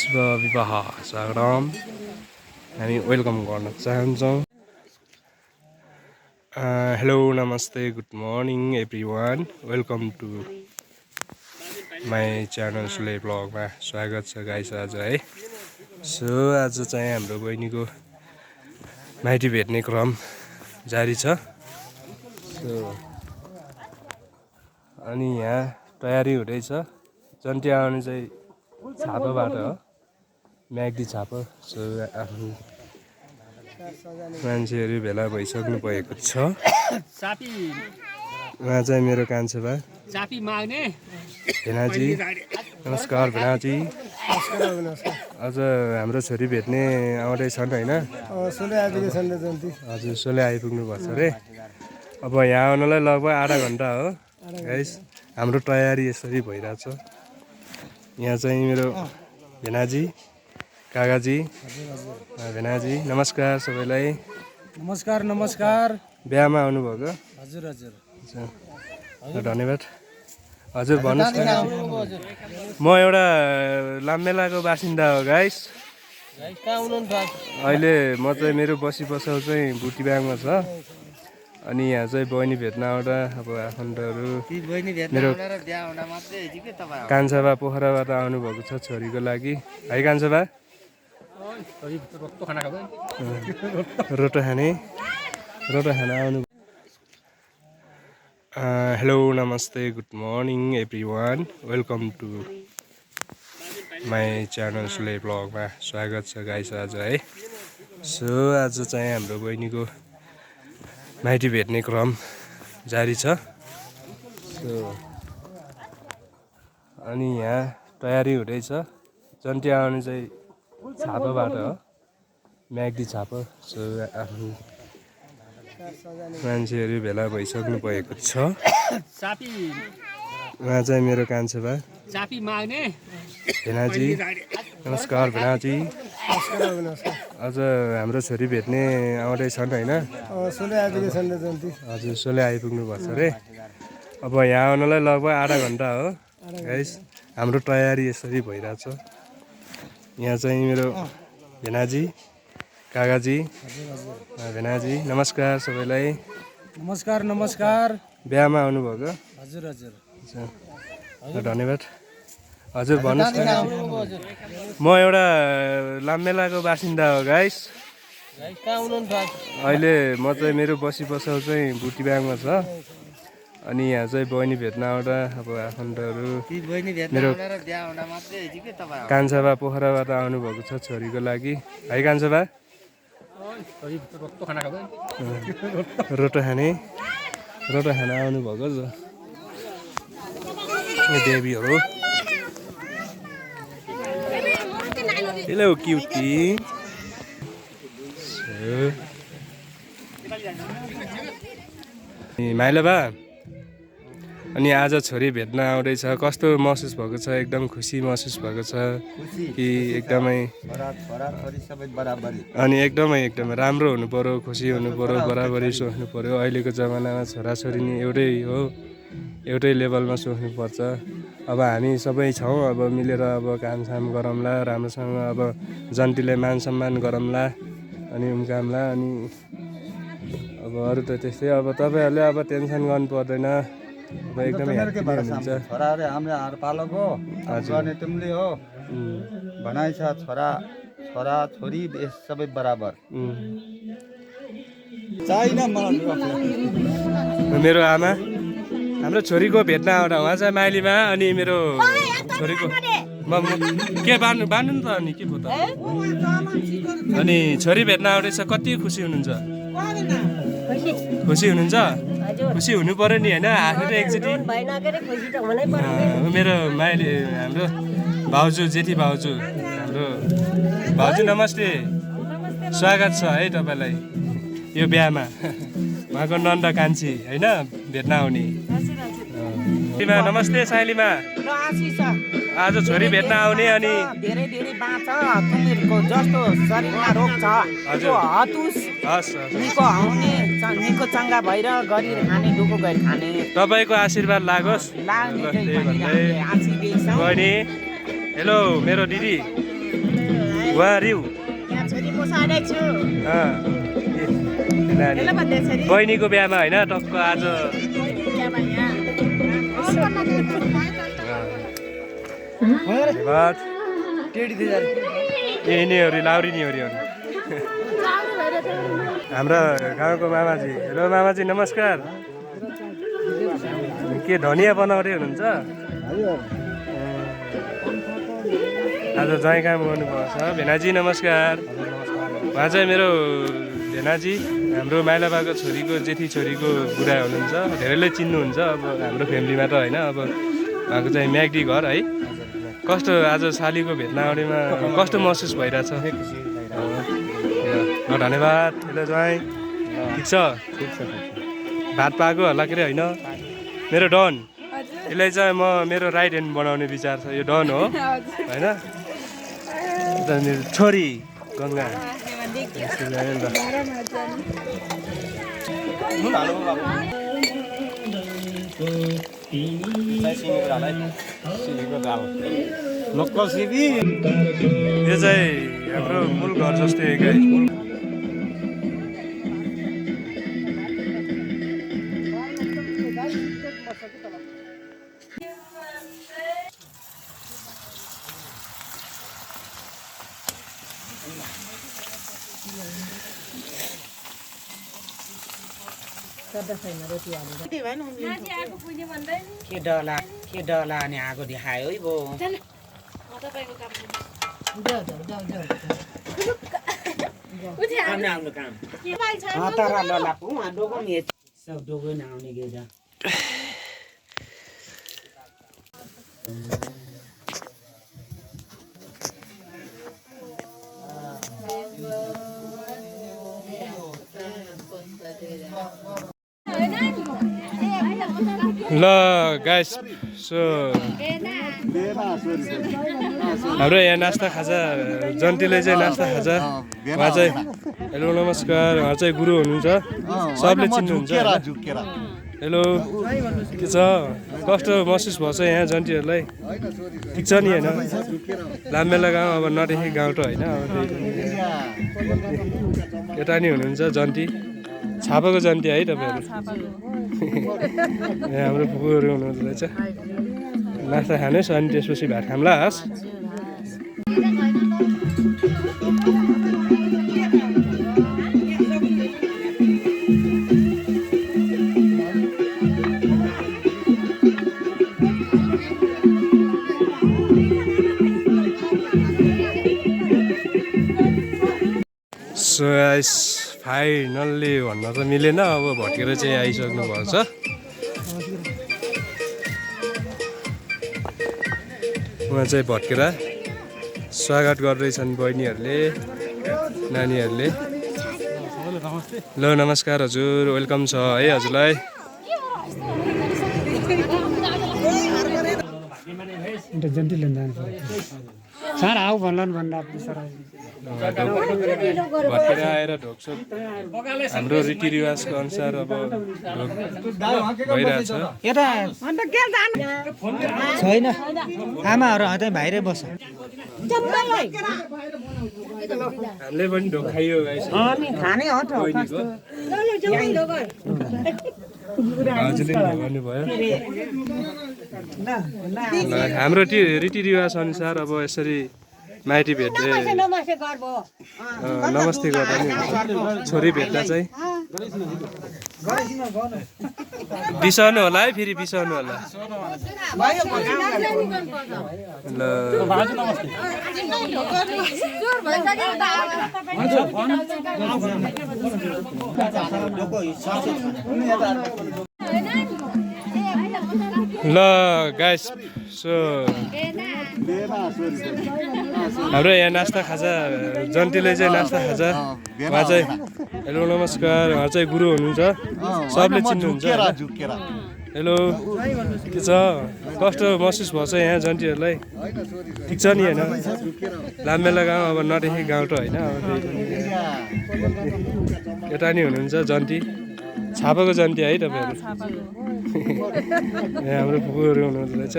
शुभ विवाह स्वागतम हामी वेलकम गर्न चाहन्छौँ। हेलो नमस्ते good morning everyone, welcome to my channel सुले ब्लगमा स्वागत छ गाइस आज है। सो आज चाहिँ हाम्रो बहिनीको माइती भेट्ने क्रम जारी छ। सो अनि यहाँ तयारी हुँदैछ। जन्ती आउने चाहिँ छापाबाट हो, म्याग्दी छापा। सो आफ्नो मान्छेहरू भेला भइसक्नु भएको छ। उहाँ चाहिँ मेरो कान्छो बा भेनाजी। नमस्कार भेनाजी। अझ हाम्रो छोरी भेट्ने आउँदैछन् होइन? हजुर, सोले आइपुग्नु पर्छ अरे। अब यहाँ आउनलाई लगभग आधा घन्टा हो गाइस। हाम्रो तयारी यसरी भइरहेछ। यहाँ चाहिँ मेरो भेनाजी, काकाजी, भेनाजी। नमस्कार सबैलाई। नमस्कार नमस्कार। बिहामा आउनुभएको? हजुर हजुर। धन्यवाद। हजुर भन्नुहोस् न। म एउटा लाम्मेलाको बासिन्दा हो गाइस। अहिले म चाहिँ मेरो बसी बसाउ चाहिँ बुटिबाङमा छ। अनि यहाँ चाहिँ बहिनी भेट्न आउँदा अब आफन्तहरू मेरो कान्छा बा पोखराबाट आउनुभएको छ छोरीको लागि। है कान्छा बा? रोटो खाना आउनु। हेलो नमस्ते good morning everyone, welcome to my channel सुले ब्लगमा स्वागत छ गाइस आज है। सो आज चाहिँ हाम्रो बहिनीको माइती भेट्ने क्रम जारी छ। सो अनि यहाँ तयारी हुँदैछ। जन्ती आउने चाहिँ छापाबाट हो, म्याग्दी छापा। सो आफ्नो मान्छेहरू भेला भइसक्नु भएको छ। उहाँ चाहिँ मेरो कान्छो बा भेनाजी। नमस्कार भेनाजी। अझ हाम्रो छोरी भेट्ने आउँदैछन् होइन? हजुर, सोले आइपुग्नु पर्छ अरे। अब यहाँ आउनलाई लगभग आधा घन्टा हो गाइस। हाम्रो तयारी यसरी भइरहेछ। यहाँ चाहिँ मेरो भेनाजी, काकाजी, भेनाजी। नमस्कार सबैलाई। नमस्कार नमस्कार। बिहामा आउनुभएको? हजुर हजुर। धन्यवाद। हजुर भन्नुहोस् न। म एउटा लाम्मेलाको बासिन्दा हो गाइस। अहिले म चाहिँ मेरो बसी बसाउ चाहिँ बुटिबाङमा छ। अनि यहाँ चाहिँ बहिनी भेट्न आउँदा अब आफन्तहरू मेरो कान्छा बा पोखराबाट आउनुभएको छ छोरीको लागि। है कान्छा बा? रोटो खाना आउनुभएको छ देवीहरू। Hello cutie. माइला बा, अनि आज छोरी भेट्न आउँदैछ, कस्तो महसुस भएको छ? एकदम खुसी महसुस भएको छ कि एकदमै? अनि एकदमै राम्रो हुनु पर्यो, खुसी हुनु पर्यो, बराबरी सोच्नु पर्यो। अहिलेको जमानामा छोराछोरी नि एउटै लेभलमा सोच्नुपर्छ। अब हामी सबै छौँ, अब मिलेर अब कामसाम गरौँला राम्रोसँग। अब जन्तीलाई मान सम्मान गरौँला अनि उम्कामला। अनि अब अरू त त्यस्तै। अब तपाईँहरूले अब टेन्सन गर्नु पर्दैन। अब एकदमै ह्याप्पी हुनुहुन्छ। छोराहरू हाम्रो हार पालक हो, गर्ने तिमीले हो भनाइ छ। छोरा छोरी सबै बराबर चाहिन। मेरो आमा हाम्रो छोरीको भेट्न आउँदा उहाँ चाहिँ माइलीमा। अनि मेरो छोरीको के बान्नु नि त? अनि के पो त? अनि छोरी भेट्न आउँदैछ, कति खुसी हुनुहुन्छ? खुसी हुनुहुन्छ? खुसी हुनु पर्यो नि होइन? आफ्नो त एकचोटि मेरो माइली हाम्रो भाउजू, जेठी भाउजू, हाम्रो भाउजू नमस्ते, स्वागत छ है तपाईँलाई यो बिहामा। उहाँको नन्द कान्छी होइन भेट्न आउने। नमस्ते साइलीमा। आज छोरी भेट्न आउने। अनि धेरै धेरै बाँच, तिमीहरूको जस्तो शरीरमा रोग छ त्यो हतुस निको आउने, निको चङ्गा भएर गरी खाने, डुको गरी खाने। तपाईँको आशीर्वाद लागोस्। बहिनी हेलो मेरो दिदी। वारिउ यहाँ छोरी पोसाएरै छु नानी यसलाई भन्दै छोरी बहिनीको बिहामा होइन टक्क आज बिहामा यहाँ धन्यवाद यिनीहरू लाउरिनीहरू हाम्रा गाउँको मामाजी हेलो मामाजी नमस्कार के धनिया बनाउँदै हुनुहुन्छ आज ज्वाइँ काम गर्नुपर्छ भेनाजी नमस्कार उहाँ चाहिँ मेरो भेनाजी हाम्रो माइलाबाको छोरीको जेठी छोरीको बुढा हुनुहुन्छ धेरैले चिन्नुहुन्छ अब हाम्रो फ्यामिलीमा त होइन अब उहाँको चाहिँ म्याग्दी घर है कस्तो आज सालीको भेट्नावटीमा कस्तो महसुस भइरहेछ धन्यवाद हेलो ज्वाइँ ठिक छ भात पाएको होला के अरे होइन मेरो डन यसलाई चाहिँ म मेरो राइट ह्यान्ड बनाउने विचार छ यो डन हो होइन मेरो छोरी गङ्गा लोकल सिबी यो चाहिँ हाम्रो मूल घर जस्तै एकै के डला अनि आगो देखायो है बो आउनु काम तर ललापु डोको नि सब डोको नआउने गेजा ल गाइस सो हाम्रो यहाँ नास्ता खाजा जन्तीले चाहिँ नास्ता खाजा उहाँ चाहिँ हेलो नमस्कार उहाँ चाहिँ गुरु हुनुहुन्छ सबले चिन्नुहुन्छ हेलो के छ कस्तो महसुस भएछ यहाँ जन्तीहरूलाई ठिक छ नि होइन लाम्बेला गाउँ अब नदेखेको गाउँ त होइन अब यता नि हुनुहुन्छ जन्ती छापाको जन्ती है तपाईँहरू हाम्रो फुपूहरू हुनुहुन्छ रहेछ नास्ता खानुहोस् अनि त्यसपछि भात खाम्ला हस् सो गाइस फाइनल्ली भन्न त मिलेन अब भट्केर चाहिँ आइसक्नु भएको छ उहाँ चाहिँ भट्केर स्वागत गर्दैछन् बहिनीहरूले नानीहरूले ल नमस्कार हजुर वेलकम छ है हजुरलाई सारा आऊ भन्ला भन्दा भट्केर आएर ढोकसोक हाम्रो रीतिरिवाजको अनुसार अब भइरहेछ छैन आमाहरू अझै बाहिरै बस्छ हामीले पनि ढोक खाइयो खाने हो त हजुरले भन्नुभयो हाम्रो रीतिरिवाज अनुसार अब यसरी माइती भेट्दै नमस्ते गर्दा नि छोरी भेट्दा चाहिँ बिसाउनु होला है फेरि बिसाउनु होला ल गाइस सो हाम्रो यहाँ नास्ता खाजा जन्तीले चाहिँ नास्ता खाजा उहाँ चाहिँ हेलो नमस्कार उहाँ चाहिँ गुरु हुनुहुन्छ सबले चिन्नुहुन्छ हेलो के छ कस्तो महसुस भएछ यहाँ जन्तीहरूलाई ठिक छ नि होइन लाम्बेला गाउँ अब नदेखेको गाउँ त होइन अब यता नि हुनुहुन्छ जन्ती छापाको जन्ती है तपाईँहरू यहाँ हाम्रो फुपूहरू हुनुहुँदो रहेछ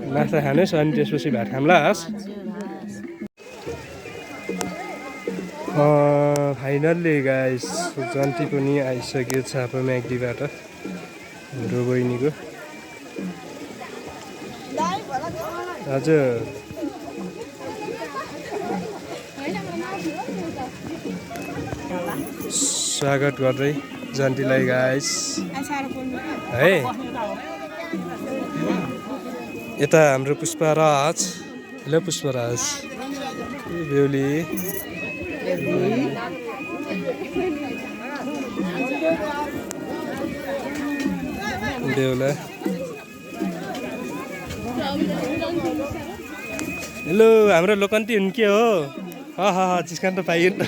नास्ता खानुहोस् अनि त्यसपछि भात खाम्ला हस् फाइनल्ली गाइस जन्ती पनि आइसक्यो छापा म्याग्दीबाट हाम्रो बहिनीको हजुर स्वागत गर्दै जन्तीलाई गाइस है यता हाम्रो पुष्पराज हेलो पुष्पराज बेहुली बेहुला हेलो हाम्रो लोकन्ती हुन् के हो चिस्कान त पाइयो नि त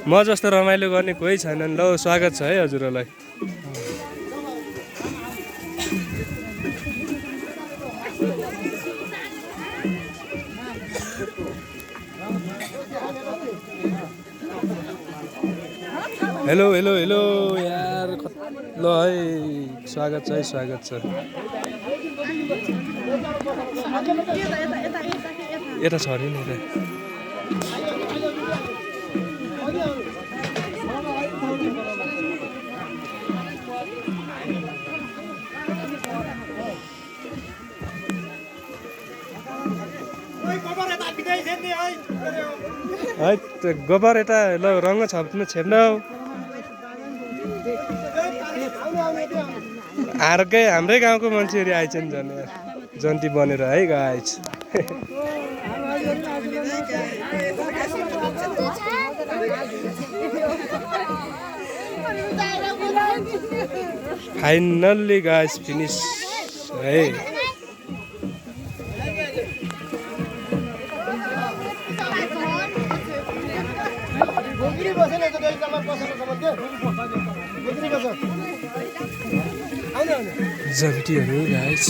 म जस्तो रमाइलो गर्ने कोही छैनन् ल स्वागत छ है हजुरहरूलाई हेलो हेलो हेलो यार ल है स्वागत छ है स्वागत छ यता छ अरे नि यता है गोबर यता ल रङ्ग छाप्नु छेप्न हाम्रै गाउँको मान्छेहरू आइछन् झन् जन्ती बनेर है गाइस फाइनल्ली गाइस फिनिस है जन्तीहरू गाइस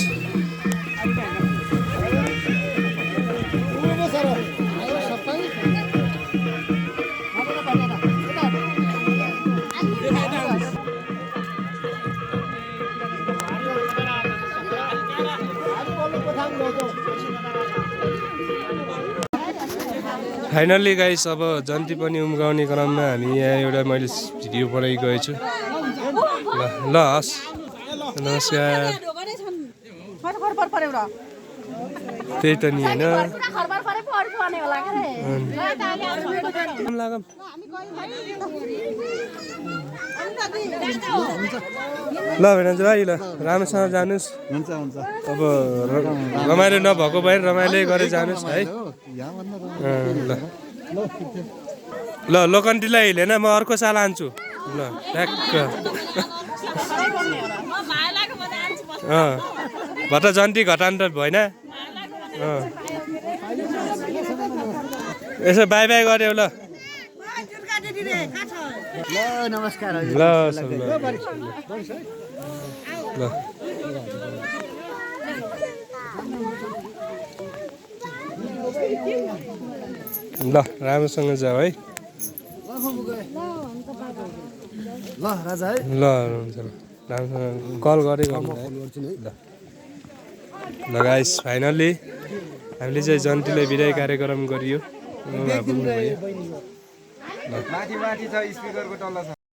फाइनल्ली गाइस अब जन्ती पनि उम्काउने क्रममा हामी यहाँ एउटा मैले भिडियो बनाइगएको छु ल हस् नमस्कार त्यही त नि होइन ल भेनाजु भाइ ल राम्रोसँग जानुहोस् हुन्छ हुन्छ अब रमाइलो नभएको भए रमाइलो गरेर जानुहोस् है ल ल लोकन्टीलाई लिएन म अर्को साल आन्छु ल ठ्याक्क भट्ट जन्ती घटान त भएन यसो बाई बाई गऱ्यो ल नमस्कार ल ल ल राम्रोसँग जाऊ है ल राजा है ल हुन्छ ल राम्रोसँग कल गरे ल ल गाइस फाइनल्ली हामीले चाहिँ जन्तीलाई बिदाई कार्यक्रम गरियो माथि छ स्पिकरको तल छ